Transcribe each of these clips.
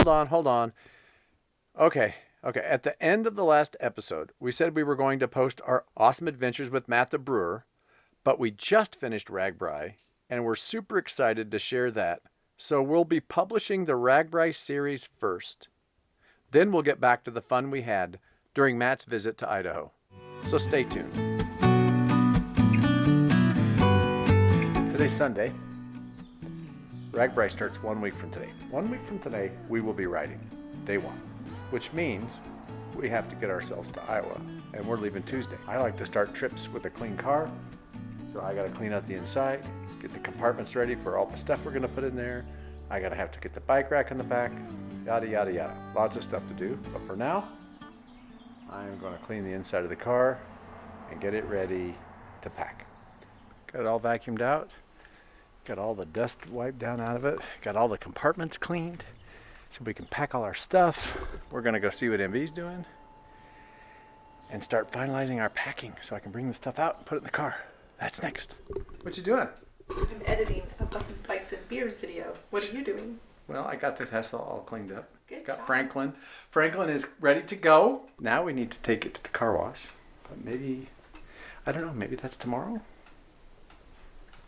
on. Okay. At the end of the last episode, we said we were going to post our awesome adventures with Matt the Brewer, but we just finished RAGBRAI, and we're super excited to share that. So we'll be publishing the RAGBRAI series first. Then we'll get back to the fun we had during Matt's visit to Idaho. So stay tuned. Today's Sunday. RAGBRAI starts 1 week from today. 1 week from today, we will be riding day one, which means we have to get ourselves to Iowa, and we're leaving Tuesday. I like to start trips with a clean car, so I gotta clean out the inside, get the compartments ready for all the stuff we're gonna put in there. I gotta have to get the bike rack in the back, yada, yada, yada. Lots of stuff to do, but for now, I'm gonna clean the inside of the car and get it ready to pack. Got it all vacuumed out. Got all the dust wiped down out of it. Got all the compartments cleaned so we can pack all our stuff. We're gonna go see what MV's doing and start finalizing our packing so I can bring the stuff out and put it in the car. That's next. What you doing? I'm editing a Buses, Bikes, and Beers video. What are you doing? Well, I got the Tesla all cleaned up. Got job. Franklin. Franklin is ready to go. Now we need to take it to the car wash. But maybe, I don't know, maybe that's tomorrow?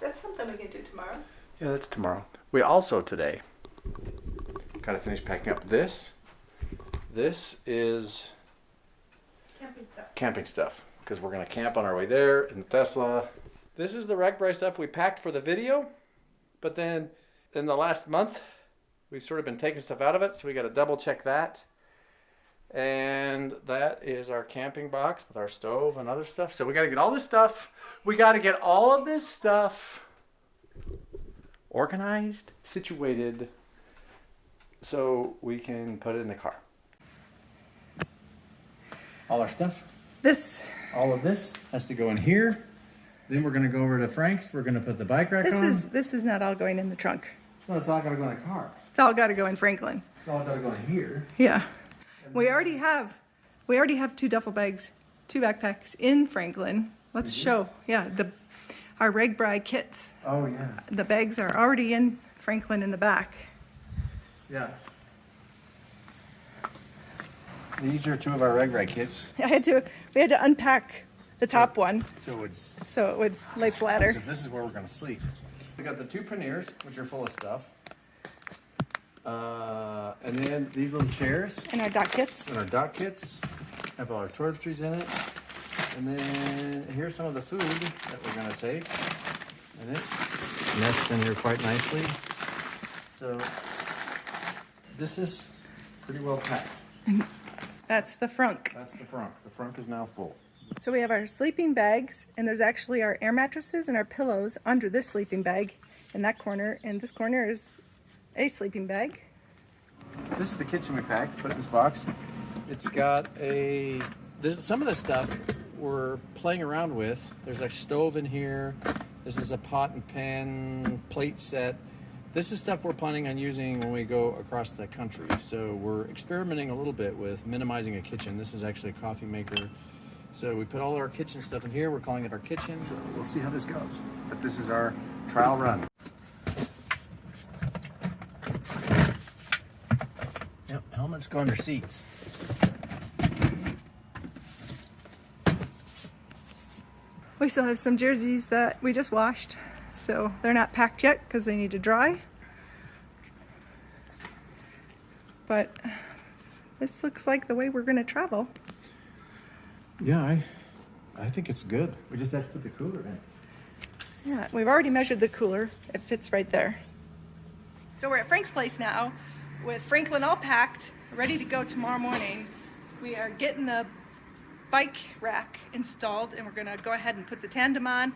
That's something we can do tomorrow. Yeah, that's tomorrow. We also today got to finish packing up this. This is camping stuff because we're going to camp on our way there in the Tesla. This is the RAGBRAI stuff we packed for the video, but then in the last month we've sort of been taking stuff out of it, so we got to double check that. And that is our camping box with our stove and other stuff. So we got to get all this stuff. We got to get all of this stuff organized, situated, so we can put it in the car. All our stuff. All of this has to go in here. Then we're going to go over to Frank's. We're going to put the bike rack on. This is not all going in the trunk. No, it's all got to go in the car. It's all got to go in Franklin. It's all got to go in here. Yeah. We already have 2 duffel bags, 2 backpacks in Franklin. Let's show. Yeah, our RAGBRAI kits. Oh, yeah. The bags are already in Franklin in the back. Yeah. These are 2 of our RAGBRAI kits. We had to unpack the top one So it would lay flatter. Because this is where we're going to sleep. We got the 2 panniers, which are full of stuff. And then these little chairs. And our dock kits. And our dock kits. Have all our toiletries in it. And then here's some of the food that we're going to take. And it nests in here quite nicely. So this is pretty well packed. That's the frunk. That's the frunk. The frunk is now full. So we have our sleeping bags, and there's actually our air mattresses and our pillows under this sleeping bag in that corner, and this corner is a sleeping bag. This is the kitchen we packed, put it in this box. It's got some of the stuff we're playing around with. There's a stove in here. This is a pot and pan plate set. This is stuff we're planning on using when we go across the country. So we're experimenting a little bit with minimizing a kitchen. This is actually a coffee maker. So we put all our kitchen stuff in here. We're calling it our kitchen. So we'll see how this goes. But this is our trial run. Yep, helmets go under seats. We still have some jerseys that we just washed, so they're not packed yet because they need to dry. But this looks like the way we're going to travel. Yeah, I think it's good. We just have to put the cooler in. Yeah, we've already measured the cooler. It fits right there. So we're at Frank's place now with Franklin all packed, ready to go tomorrow morning. We are getting the bike rack installed, and we're going to go ahead and put the tandem on,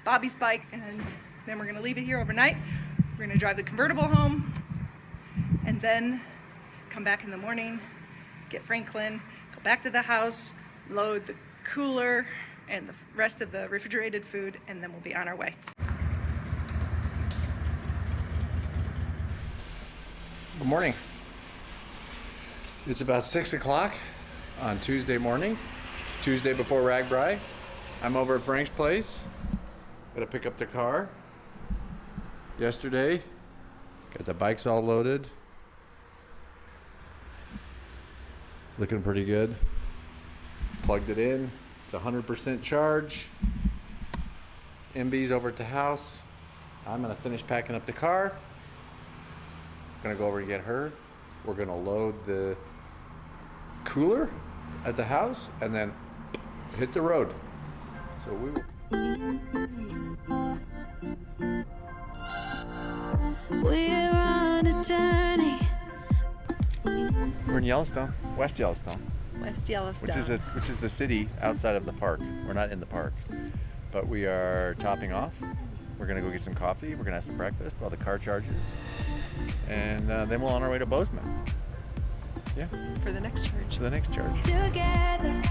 Bobby's bike, and then we're going to leave it here overnight. We're going to drive the convertible home, and then come back in the morning, get Franklin, go back to the house, load the cooler and the rest of the refrigerated food, and then we'll be on our way. Good morning. It's about 6 o'clock on Tuesday morning, Tuesday before RAGBRAI. I'm over at Frank's place. Gotta pick up the car. Yesterday, got the bikes all loaded. looking pretty good. Plugged it in. It's 100% charge. MB's over at the house. I'm gonna finish packing up the car. Gonna go over and get her. We're gonna load the cooler at the house and then hit the road. So we will. We're on a journey. We're in Yellowstone, West Yellowstone, West Yellowstone. which is the city outside of the park. We're not in the park, but we are topping off. We're gonna go get some coffee. We're gonna have some breakfast while the car charges, and then we're on our way to Bozeman. Yeah, for the next charge. for the next charge. Together,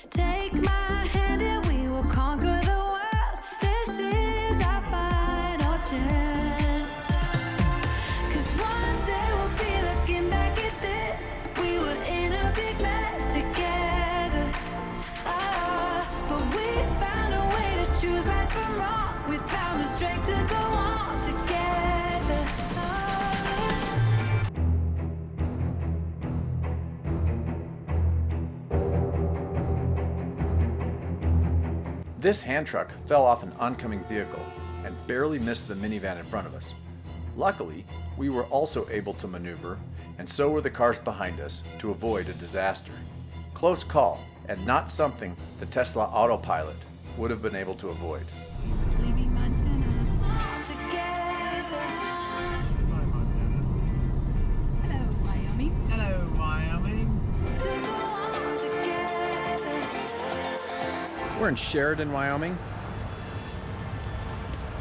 take my hand and we will conquer the world. This is our final chance. 'Cause one day we'll be looking back at this. We were in a big mess together. But we found a way to choose right from wrong. We found the strength to go on together. This hand truck fell off an oncoming vehicle and barely missed the minivan in front of us. Luckily, we were also able to maneuver, and so were the cars behind us, to avoid a disaster. Close call, and not something the Tesla autopilot would have been able to avoid. Leaving Montana. Together. Hello, Wyoming. Hello, Wyoming. To go on together. We're in Sheridan, Wyoming,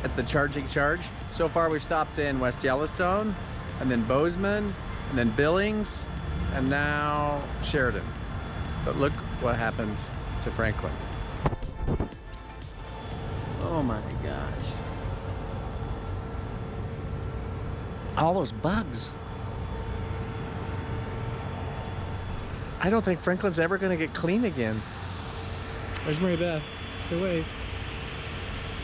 at the charging charge. So far we've stopped in West Yellowstone, and then Bozeman, and then Billings, and now Sheridan. But look what happened to Franklin. Oh my gosh. All those bugs. I don't think Franklin's ever gonna get clean again. Where's Mary Beth? Say wave.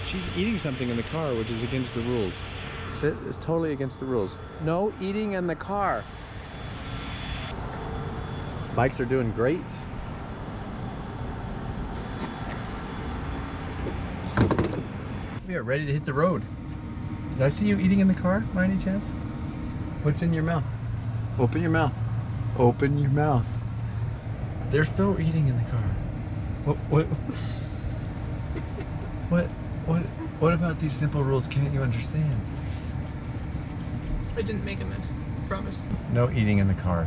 She's eating something in the car, which is against the rules. It is totally against the rules. No eating in the car. Bikes are doing great. We are ready to hit the road. Did I see you eating in the car by any chance? What's in your mouth? Open your mouth. Open your mouth. They're still eating in the car. What about these simple rules can't you understand? I didn't make a mess. Promise. No eating in the car.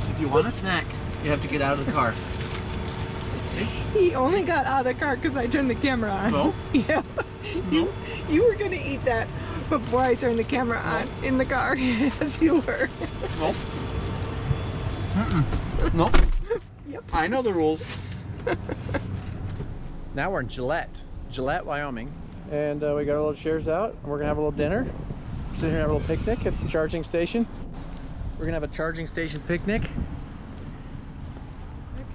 If you want a snack, you have to get out of the car. See? He only got out of the car because I turned the camera on. No. Yeah. You were gonna eat that before I turned the camera on in the car. Yes, you were. Nope. Nope. Yep. I know the rules. Now we're in Gillette, Wyoming, and we got our little chairs out, and we're gonna have a little dinner. Sit here and have a little picnic at the charging station. We're gonna have a charging station picnic,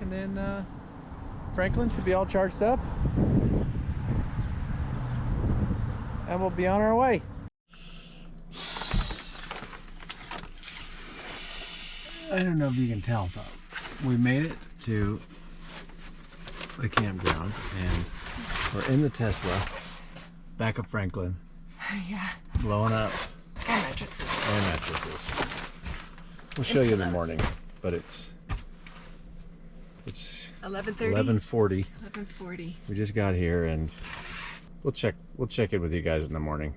and then Franklin should be all charged up, and we'll be on our way. I don't know if you can tell, but we made it to the campground, and we're in the Tesla, back of Franklin, Yeah. blowing up, And mattresses. and mattresses. We'll show you in the morning, but it's 11:30. 11:40. 11:40. We just got here, and we'll check in with you guys in the morning.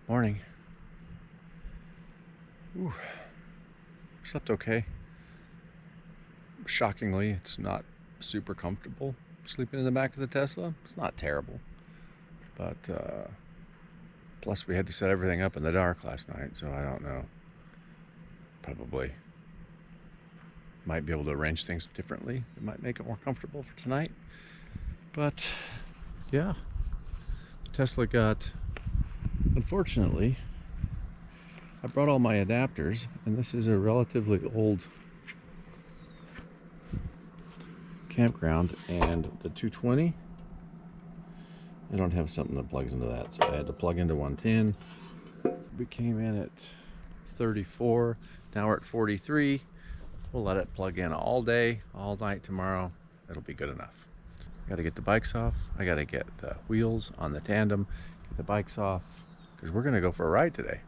Morning. Ooh. Slept okay. Shockingly, it's not super comfortable sleeping in the back of the Tesla. It's not terrible. But plus we had to set everything up in the dark last night, so I don't know. Probably might be able to arrange things differently. It might make it more comfortable for tonight. But yeah, Tesla got, unfortunately, I brought all my adapters, and this is a relatively old campground, and the 220, I don't have something that plugs into that, so I had to plug into 110. We came in at 34, now we're at 43. We'll let it plug in all day, all night tomorrow. It'll be good enough. I gotta get the bikes off. I gotta get the wheels on the tandem, get the bikes off, because we're gonna go for a ride today.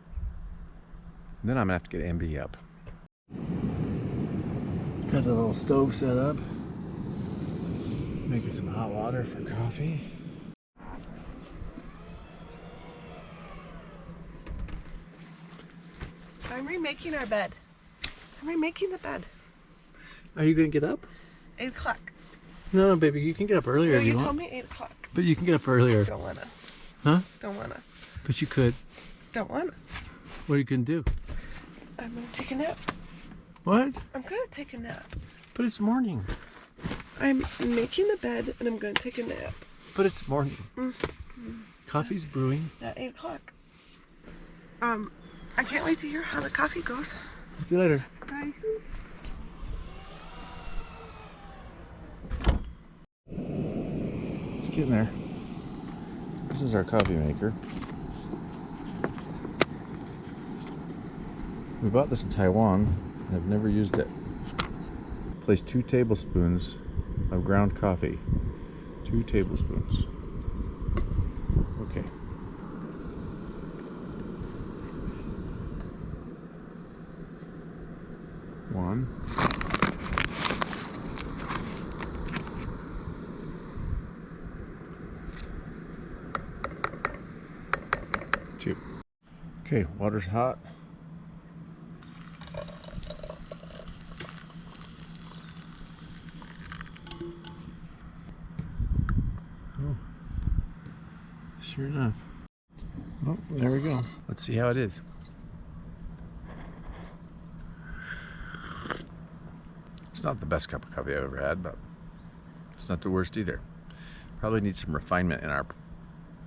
And then I'm gonna have to get MB up. Got the little stove set up. Making some hot water for coffee. I'm remaking our bed. I'm remaking the bed. Are you gonna get up? 8 o'clock. No, baby, you can get up earlier No, if you you told want. me 8 o'clock. But you can get up earlier. Don't wanna. Huh? Don't wanna. But you could. Don't wanna. What are you gonna do? I'm gonna take a nap. What? I'm gonna take a nap. But it's morning. I'm making the bed and I'm gonna take a nap. But it's morning. Coffee's brewing. At 8 o'clock. I can't wait to hear how the coffee goes. See you later. Bye. It's getting there. This is our coffee maker. We bought this in Taiwan and I've never used it. Place 2 tablespoons of ground coffee. 2 tablespoons. Okay. One. Two. Okay, water's hot. Oh, sure enough. Oh, there we go. Let's see how it is. It's not the best cup of coffee I've ever had, but it's not the worst either. Probably needs some refinement in our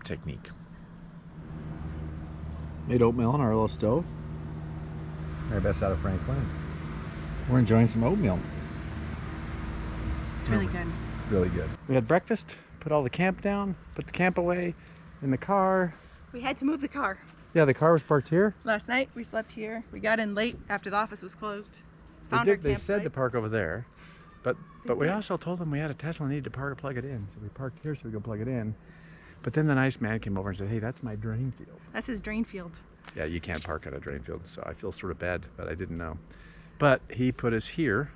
technique. Made oatmeal on our little stove. Our best out of Franklin. We're enjoying some oatmeal. It's really good. Really good. We had breakfast, put all the camp down, put the camp away in the car. We had to move the car. Yeah, the car was parked here. Last night we slept here. We got in late after the office was closed. They said to park over there, but we did. also told them we had a Tesla and needed to plug it in. So we parked here so we could plug it in. But then the nice man came over and said, hey, that's my drain field. That's his drain field. Yeah, you can't park at a drain field, so I feel sort of bad, but I didn't know. But he put us here,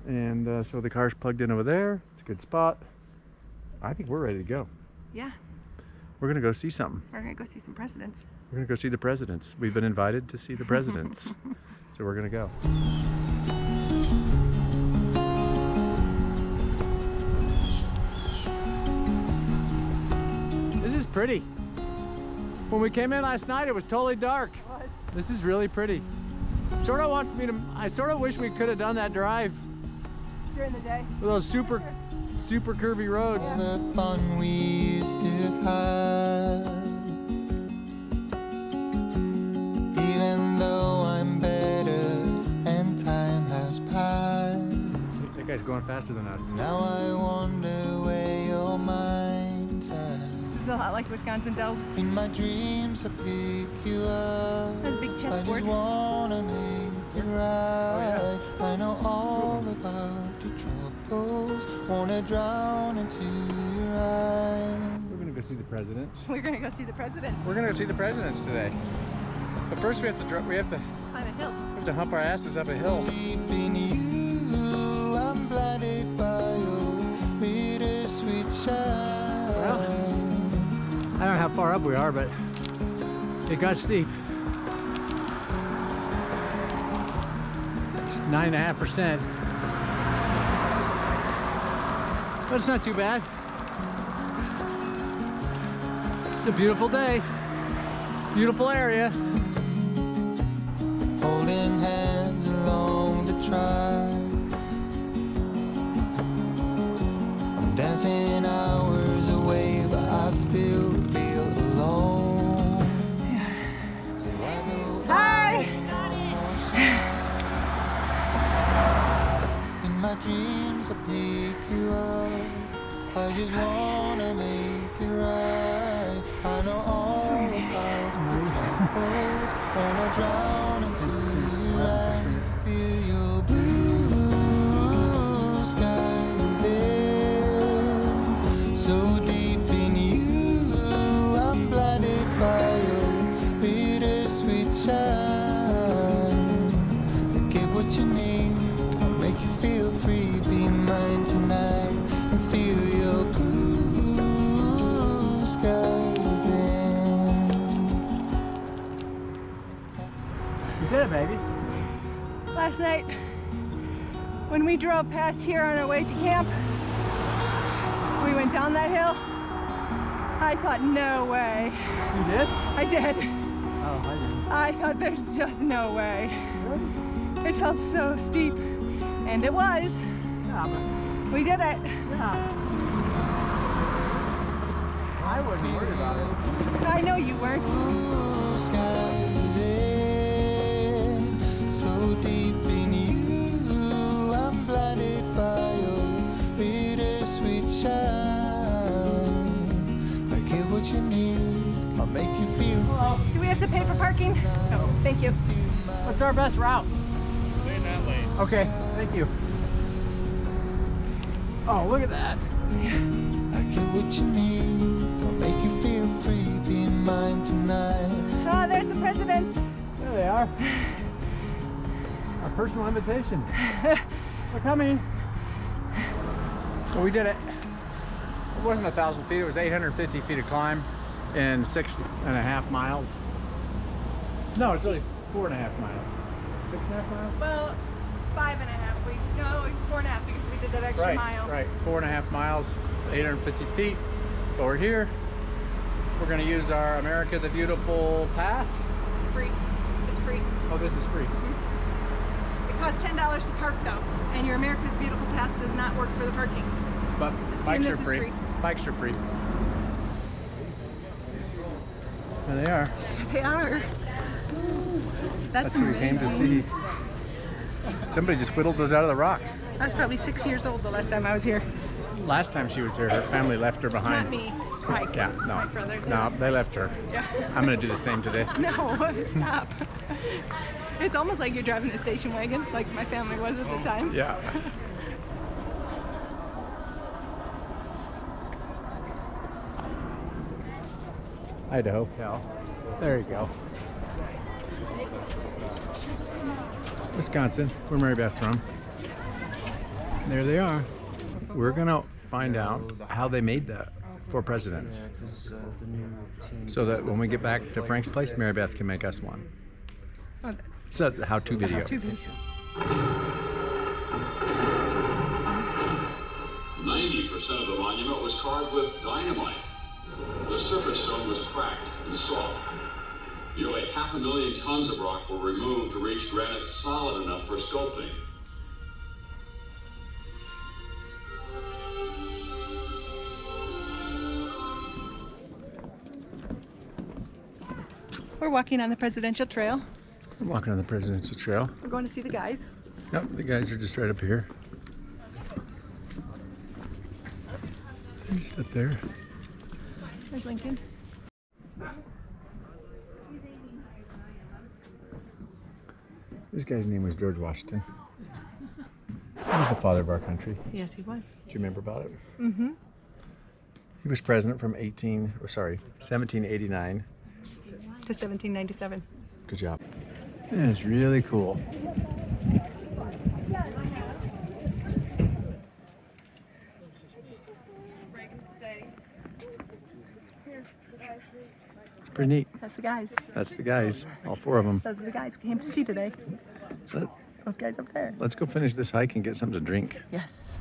and so the car's plugged in over there. It's a good spot. I think we're ready to go. Yeah, We're gonna go see something. we're gonna go see some presidents. We're gonna go see the presidents. We've been invited to see the presidents, so we're gonna go. This is pretty. When we came in last night, it was totally dark. This is really pretty. Sort of wants me to. I sort of wish we could have done that drive During the day. with those super curvy roads. The fun we used to have. Even though I'm better and time has passed, That guy's going faster than us. now I wonder where your mind's at. This is a lot like Wisconsin Dells. In my dreams I pick you up. Has a big I chessboard. just wanna make it right. I know all about your troubles. Wanna drown into your eyes. We're gonna go see the presidents. We're gonna go see the presidents. We're gonna go see the presidents today. But first we have to Climb a hill. hump our asses up a hill. Deep in you, I'm blinded by your bittersweet shine. Well, I don't know how far up we are, but it got steep. 9.5%. But it's not too bad. It's a beautiful day. Beautiful area. Holding hands along the track. troubles. Wanna drown into your eyes. Feel your blue sky within. So deep in you, I'm blinded by your bittersweet shine. Get what you need, I'll make you feel free. Be mine tonight and feel your blue sky within. You did it, baby. Last night, when we drove past here on our way to camp, we went down that hill. I thought, no way. You did? I did. Oh, I didn't. I thought there's just no way. It felt so steep, and it was. Yeah, We did it. but yeah. I wasn't worried about it. I know you weren't. Blue sky within. So deep in you, I'm blinded by your bittersweet shine. I get what you need, I'll make you feel free. Do we have to pay for parking? No. Thank you. What's our best route? Stay in that lane. Okay, thank you. Oh, look at that. I get what you need, I'll make you feel free. Be mine tonight. Oh, there's the presidents. There they are. Our personal invitation. We're coming. Well, we did it. It wasn't 1,000 feet, it was 850 feet of climb in 6.5 miles. No, it's really 4.5 miles. 6.5 miles? Well, 5.5. No, 4.5 because we did that extra mile. Right, 4.5 miles, 850 feet. But we're here. We're gonna use our America the Beautiful pass. Free. It's free. Oh, this is free. It costs $10 to park though, and your America the Beautiful pass does not work for the parking. But Assume bikes this are is free. free. Bikes are free. There they are. They are. That's who we came to see. Somebody just whittled those out of the rocks. I was probably 6 years old the last time I was here. Last time she was here, her family left her behind. Not me. Mike. Yeah, no. My brother. No, they left her. Yeah. I'm gonna do the same today. No, stop. It's almost like you're driving a station wagon, like my family was at the time. Yeah. Idaho. There you go. Wisconsin, where Mary Beth's from. There they are. We're gonna find out how they made the 4 presidents, so that when we get back to Frank's place, Mary Beth can make us one. Oh, It's a how-to video. how-to video. 90% of the monument was carved with dynamite. The surface stone was cracked and soft. Nearly 500,000 tons of rock were removed to reach granite solid enough for sculpting. We're walking on the Presidential Trail. I'm walking on the Presidential Trail. We're going to see the guys. Yep, the guys are just right up here. They're just up there. There's Lincoln. This guy's name was George Washington. He was the father of our country. Yes, he was. Do you remember about it? Mm-hmm. He was president from 1789 To 1797. Good job. It's really cool. Pretty neat. That's the guys. That's the guys, all 4 of them. Those are the guys we came to see today. Let, Those guys up there. let's go finish this hike and get something to drink. Yes.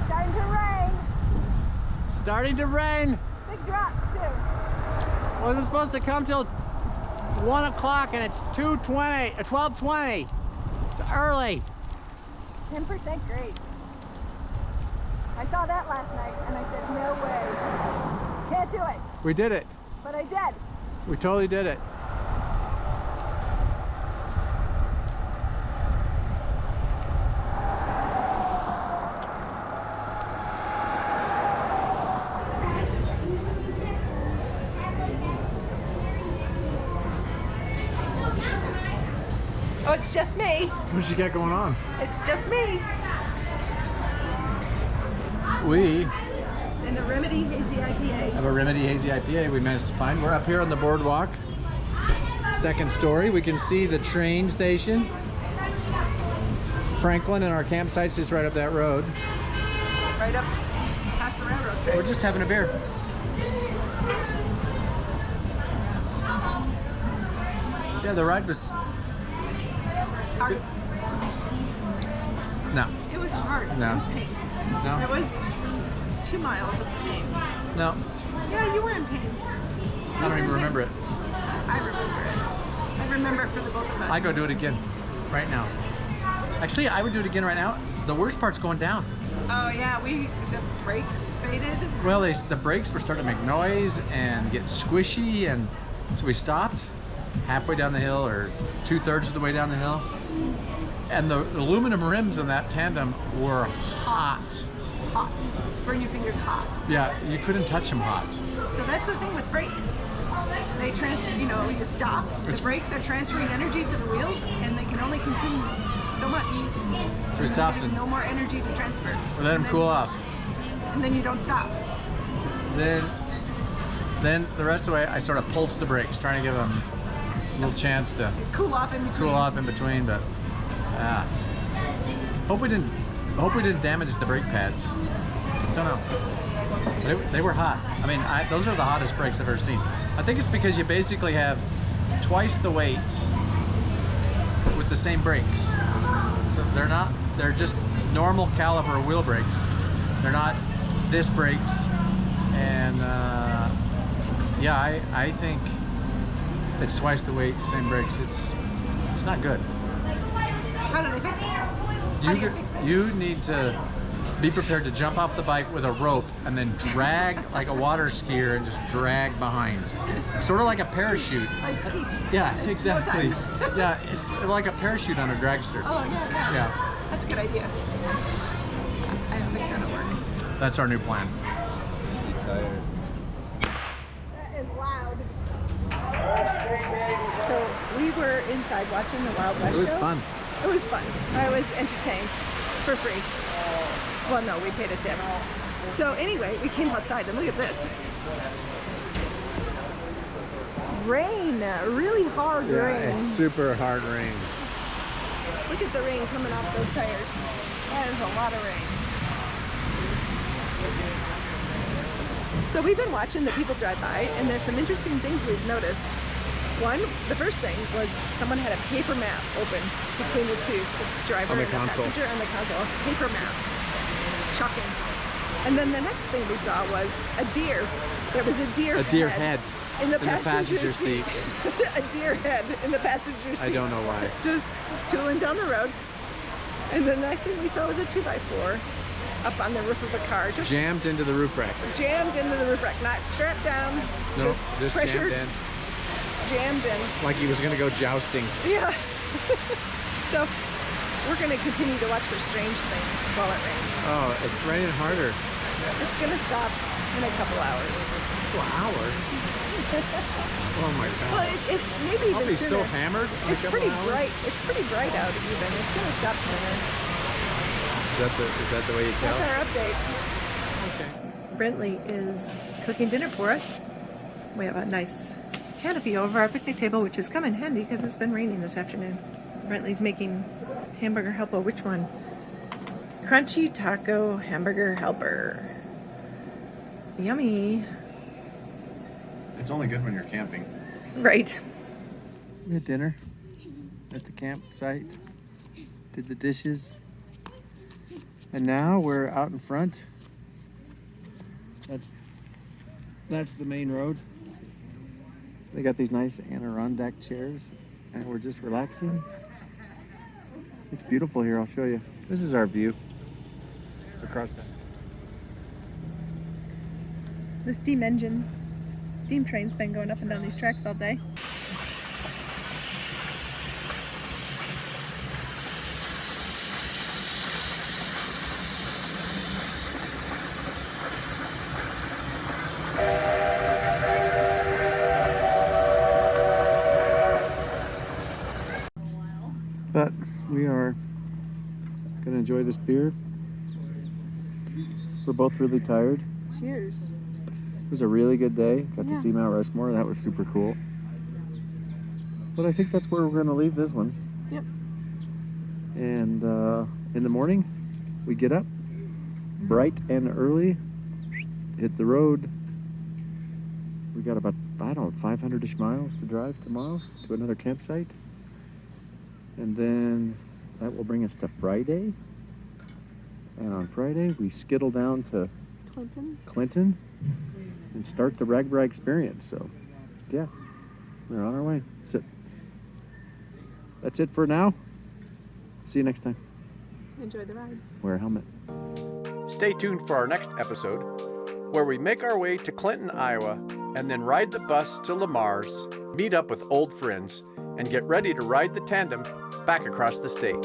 Starting to rain. Starting to rain. Big drops too. Wasn't supposed to come till 1 o'clock and it's 12:20. It's early. 10% grade. I saw that last night and I said, no way. Can't do it. We did it. But I did. We totally did it. Oh, it's just me. What you got going on? It's just me. We And the Remedy Hazy IPA. have a Remedy Hazy IPA we managed to find. We're up here on the boardwalk. Second story. We can see the train station. Franklin and our campsite's just right up that road. Right up past the railroad track. We're just having a beer. Yeah, the ride was... Hard. No. It was hard. No. It was pain. No. It was 2 miles of pain. No. Yeah, you were in pain. I don't even remember it. I remember it. I remember it for the both of us. I go do it again right now. Actually, I would do it again right now. The worst part's going down. Oh yeah, the brakes faded. Well, the brakes were starting to make noise and get squishy, and so we stopped halfway down the hill or 2/3 of the way down the hill. And the aluminum rims in that tandem were hot. Hot. Burn your fingers hot. Yeah, you couldn't touch them hot. So that's the thing with brakes. They transfer, you stop, the brakes are transferring energy to the wheels, and they can only consume so much. So we stopped There's and no more energy to transfer. we let them cool off. And then you don't stop. Then the rest of the way, I sort of pulsed the brakes, trying to give them a little chance to Cool off in between. But hope we didn't damage the brake pads. Don't know. They were hot. I mean, those are the hottest brakes I've ever seen. I think it's because you basically have twice the weight with the same brakes. So they're just normal caliper wheel brakes. They're not disc brakes. And yeah, I think it's twice the weight, same brakes. It's not good. How do they fix it? How do you fix it? You need to be prepared to jump off the bike with a rope and then drag like a water skier and just drag behind. Sort of like a parachute. Like ski. Yeah, It's exactly. no time. Yeah, it's like a parachute on a dragster. Oh yeah. Yeah, That's a good idea. I don't think that'll work. that's our new plan. That is loud. So we were inside watching the Wild West It was show. fun. It was fun. I was entertained for free. Well, no, we paid a tip. So anyway, we came outside and look at this. Rain, really hard rain. It's super hard rain. Look at the rain coming off those tires. That is a lot of rain. So we've been watching the people drive by, and there's some interesting things we've noticed. One, the first thing was someone had a paper map open between the two, the driver On the and the console. passenger and the console. A paper map. Shocking. And then the next thing we saw was a deer. There was a deer head in the passenger seat. A deer head in the passenger seat. I don't know why. Just tooling down the road. And the next thing we saw was a 2x4 up on the roof of a car. Just Jammed into the roof rack. jammed into the roof rack. Not strapped down. No, just pressured, jammed in. Jammed in. Like he was gonna go jousting. Yeah. So we're going to continue to watch for strange things while it rains. Oh, it's raining harder. It's going to stop in a couple hours. Couple hours? Oh my god. Well, it maybe even I'll be sooner. so hammered in a It's couple pretty hours. bright. It's pretty bright out even. It's going to stop sooner. Is that the way you tell? That's our update. Okay. Brentley is cooking dinner for us. We have a nice canopy over our picnic table, which has come in handy because it's been raining this afternoon. Brentley's making hamburger helper. Which one? Crunchy taco hamburger helper. Yummy. It's only good when you're camping. Right. We had dinner at the campsite, did the dishes, and now we're out in front. That's the main road. They got these nice Adirondack chairs, and we're just relaxing. It's beautiful here, I'll show you. This is our view across that. The steam engine Steam train's been going up and down these tracks all day. But we are gonna enjoy this beer. We're both really tired. Cheers. It was a really good day. Got Yeah. to see Mount Rushmore. That was super cool. But I think that's where we're gonna leave this one. Yep. And in the morning, we get up bright and early, hit the road. We got about, I don't know, 500-ish miles to drive tomorrow to another campsite. And then that will bring us to Friday. And on Friday, we skittle down to Clinton and start the RAGBRAI experience. So, yeah, we're on our way. That's it for now. See you next time. Enjoy the ride. Wear a helmet. Stay tuned for our next episode, where we make our way to Clinton, Iowa, and then ride the bus to Lamar's, meet up with old friends, and get ready to ride the tandem back across the state.